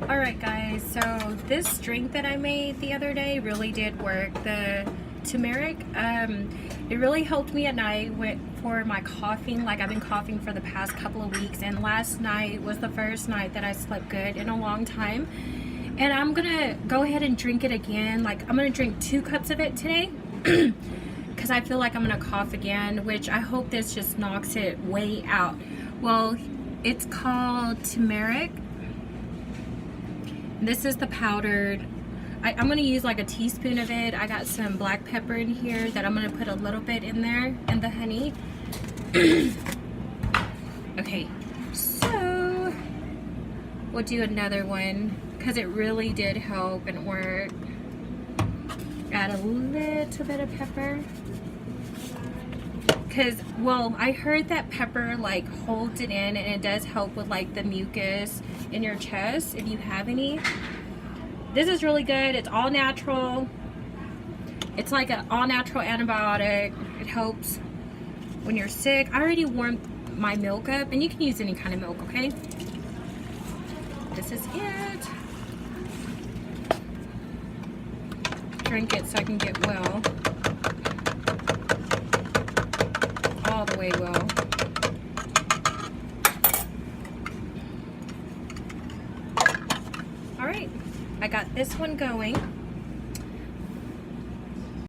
Alright guys, so this drink that I made the other day really did work. The turmeric, it really helped me at night for my coughing. Like, I've been coughing for the past couple of weeks, and last night was the first night that I slept good in a long time. And I'm gonna go ahead and drink it again. Like, I'm gonna drink 2 cups of it today because I feel like I'm gonna cough again, which I hope this just knocks it way out. Well, it's called Tumeric. This is the powdered. I'm going to use like a teaspoon of it. I got some black pepper in here that I'm going to put a little bit in there, and the honey. Okay, so we'll do another one because it really did help and work. Add a little bit of pepper. Because, well, I heard that pepper like holds it in, and it does help with like the mucus in your chest if you have any. This is really good. It's all natural. It's like an all natural antibiotic. It helps when you're sick. I already warmed my milk up, and you can use any kind of milk, okay? This is it. Drink it so I can get well. All the way well. All right, I got this one going.